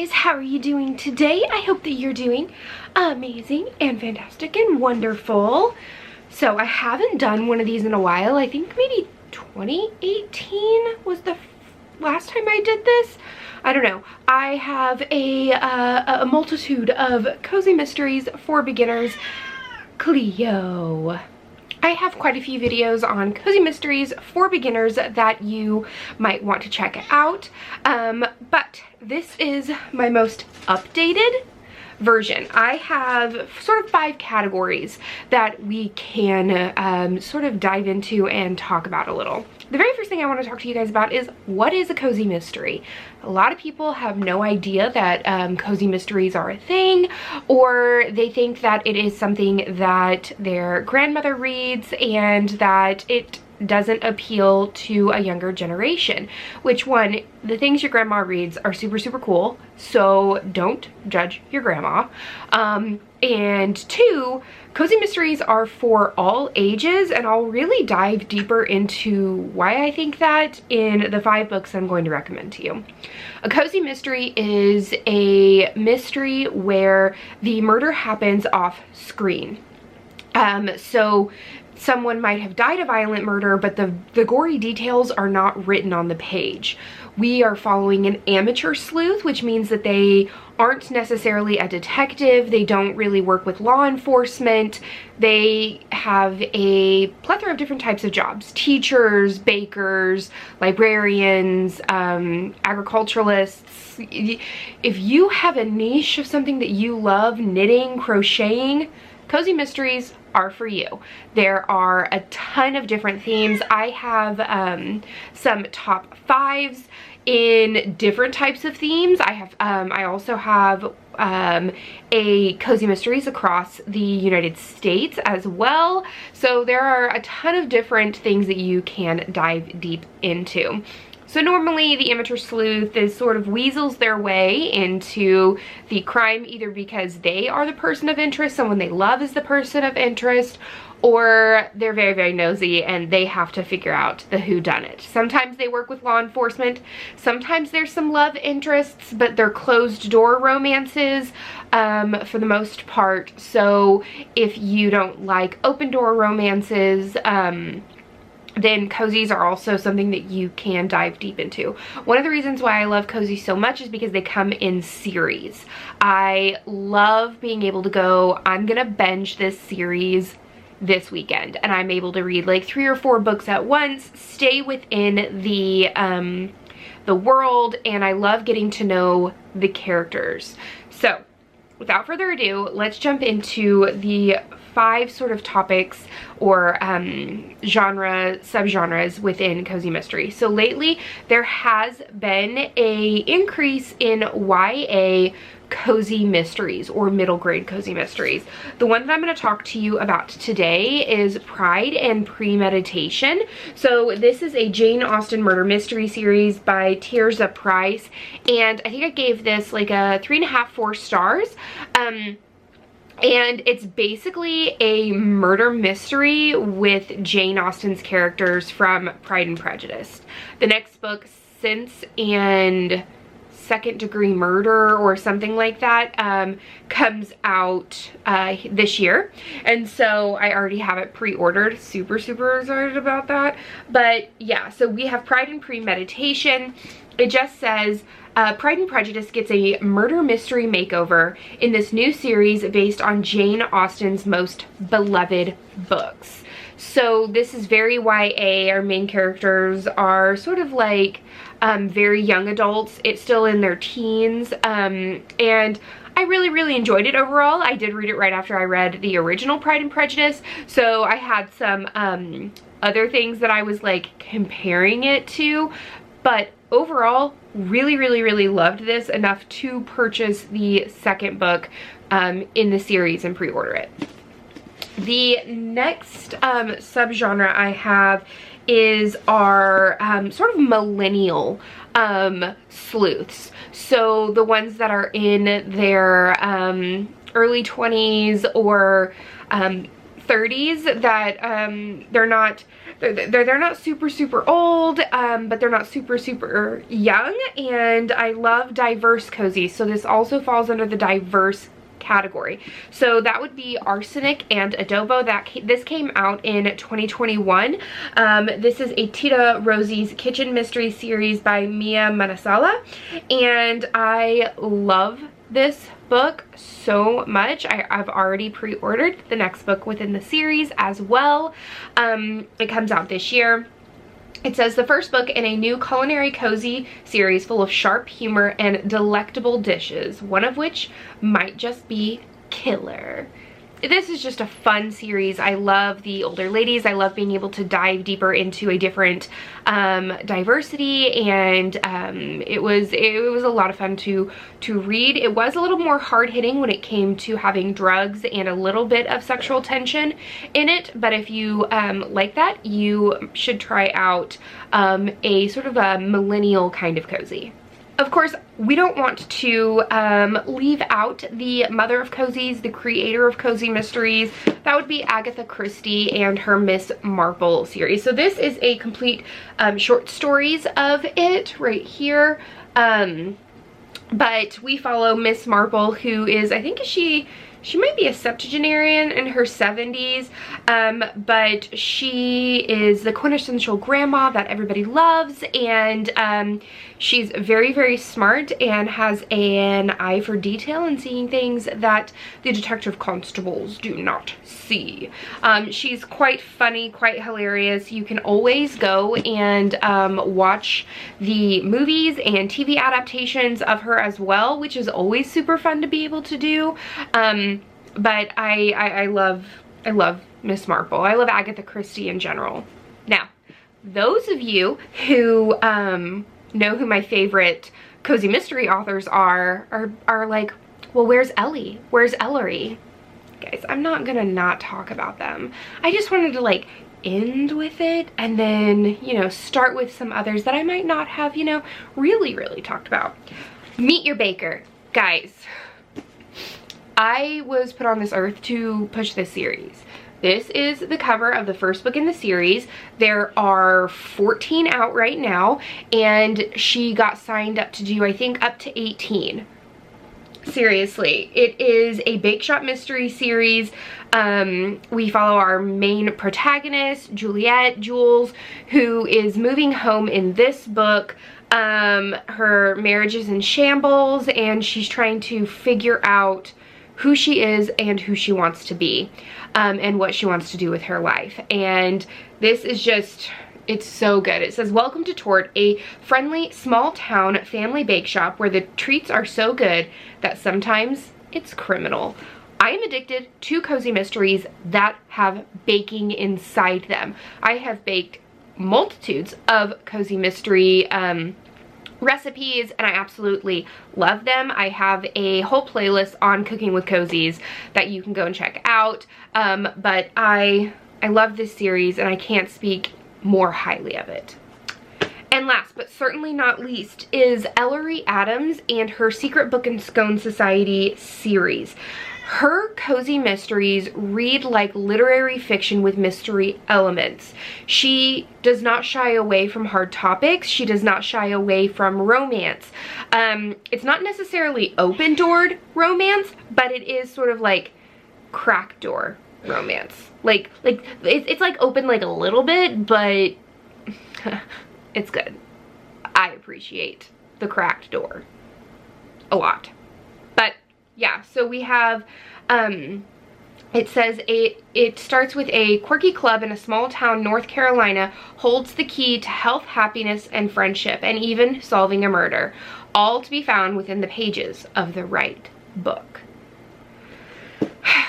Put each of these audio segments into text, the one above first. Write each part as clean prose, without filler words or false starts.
guys, how are you doing today? I hope that you're doing amazing and fantastic and wonderful. So I haven't done one of these in a while. I think maybe 2018 was the last time I did this. I don't know. I have a multitude of cozy mysteries for beginners. Cleo. I have quite a few videos on cozy mysteries for beginners that you might want to check out, but this is my most updated version. I have sort of 5 categories that we can sort of dive into and talk about a little. The very first thing I want to talk to you guys about is, what is a cozy mystery? A lot of people have no idea that cozy mysteries are a thing, or they think that it is something that their grandmother reads and that it doesn't appeal to a younger generation. Which one, the things your grandma reads are super cool, so don't judge your grandma. And 2, cozy mysteries are for all ages, and I'll really dive deeper into why I think that in the 5 books I'm going to recommend to you. A cozy mystery is a mystery where the murder happens off screen. So someone might have died a violent murder, but the gory details are not written on the page. We are following an amateur sleuth, which means that they aren't necessarily a detective. They don't really work with law enforcement. They have a plethora of different types of jobs: teachers, bakers, librarians, agriculturalists. If you have a niche of something that you love, knitting, crocheting, cozy mysteries are for you. There are a ton of different themes. I have some top 5s in different types of themes. I also have a cozy mysteries across the United States as well. So there are a ton of different things that you can dive deep into. So normally the amateur sleuth is sort of weasels their way into the crime, either because they are the person of interest, someone they love is the person of interest, or they're very nosy and they have to figure out the whodunit. Sometimes they work with law enforcement, sometimes there's some love interests, but they're closed door romances for the most part. So if you don't like open door romances, then cozies are also something that you can dive deep into. One of the reasons why I love cozies so much is because they come in series. I love being able to go, I'm gonna binge this series this weekend, and I'm able to read like 3 or 4 books at once, stay within the world, and I love getting to know the characters. So without further ado, let's jump into the 5 sort of topics or subgenres within cozy mystery. So lately there has been a increase in YA cozy mysteries or middle grade cozy mysteries. The one that I'm going to talk to you about today is Pride and Premeditation. So this is a Jane Austen murder mystery series by Tirzah Price, and I think I gave this like a 3.5, 4 stars. And it's basically a murder mystery with Jane Austen's characters from Pride and Prejudice. The next book, Sense and Second Degree Murder or something like that, comes out this year, and so I already have it pre-ordered. Super excited about that. But yeah, so we have Pride and Premeditation. It just says Pride and Prejudice gets a murder mystery makeover in this new series based on Jane Austen's most beloved books. So this is very YA. Our main characters are sort of like very young adults. It's still in their teens, and I really enjoyed it overall. I did read it right after I read the original Pride and Prejudice, so I had some other things that I was like comparing it to, but overall really loved this enough to purchase the second book in the series and pre-order it. The next subgenre I have is our sort of millennial sleuths. So the ones that are in their early 20s or 30s that they're not super old, but they're not super young, and I love diverse cozies, so this also falls under the diverse category. So that would be Arsenic and Adobo. This came out in 2021. This is a Tita Rosie's Kitchen Mystery series by Mia Manasala, and I love this book so much. I've already pre-ordered the next book within the series as well. It comes out this year. It says the first book in a new culinary cozy series full of sharp humor and delectable dishes, one of which might just be killer. This is just a fun series. I love the older ladies. I love being able to dive deeper into a different diversity, and it was a lot of fun to read. It was a little more hard-hitting when it came to having drugs and a little bit of sexual tension in it, but if you like that, you should try out a sort of a millennial kind of cozy. Of course, we don't want to leave out the mother of cozies, the creator of cozy mysteries. That would be Agatha Christie and her Miss Marple series. So this is a complete short stories of it right here. But we follow Miss Marple, who is, I think she might be a septuagenarian in her 70s, but she is the quintessential grandma that everybody loves, and she's very smart and has an eye for detail and seeing things that the detective constables do not see. She's quite funny, quite hilarious. You can always go and watch the movies and TV adaptations of her as well, which is always super fun to be able to do. But I love Miss Marple. I love Agatha Christie in general. Now, those of you who know who my favorite cozy mystery authors are like, well, where's Ellie? Where's Ellery? Guys, I'm not gonna not talk about them. I just wanted to like end with it and then, you know, start with some others that I might not have, you know, really talked about. Meet Your Baker. Guys, I was put on this earth to push this series. This is the cover of the first book in the series. There are 14 out right now, and she got signed up to do, I think, up to 18. Seriously, it is a bake shop mystery series. We follow our main protagonist, Jules, who is moving home in this book. Her marriage is in shambles, and she's trying to figure out who she is and who she wants to be, and what she wants to do with her life. And this is just, it's so good. It says, welcome to Tort, a friendly small town family bake shop where the treats are so good that sometimes it's criminal. I am addicted to cozy mysteries that have baking inside them. I have baked multitudes of cozy mystery recipes, and I absolutely love them. I have a whole playlist on cooking with cozies that you can go and check out, but I love this series and I can't speak more highly of it. And last but certainly not least is Ellery Adams and her Secret Book and Scone Society series. Her cozy mysteries read like literary fiction with mystery elements. She does not shy away from hard topics. She does not shy away from romance. It's not necessarily open-doored romance, but it is sort of like crack door romance. Like it's like open like a little bit, but it's good. I appreciate the cracked door a lot. But yeah, so we have, it says it starts with a quirky club in a small town, North Carolina, holds the key to health, happiness, and friendship, and even solving a murder, all to be found within the pages of the right book.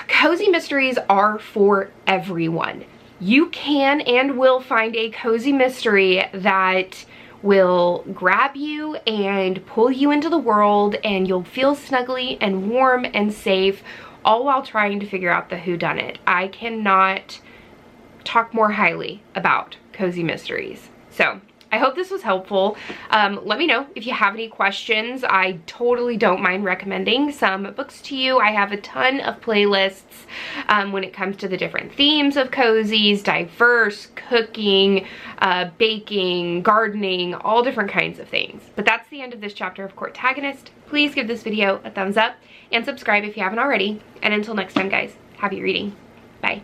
Cozy mysteries are for everyone. You can and will find a cozy mystery that will grab you and pull you into the world, and you'll feel snuggly and warm and safe, all while trying to figure out the whodunit. I cannot talk more highly about cozy mysteries. So I hope this was helpful. Let me know if you have any questions. I totally don't mind recommending some books to you. I have a ton of playlists when it comes to the different themes of cozies, diverse, cooking, baking, gardening, all different kinds of things. But that's the end of this chapter of Courtagonist. Please give this video a thumbs up and subscribe if you haven't already. And until next time, guys, happy reading. Bye.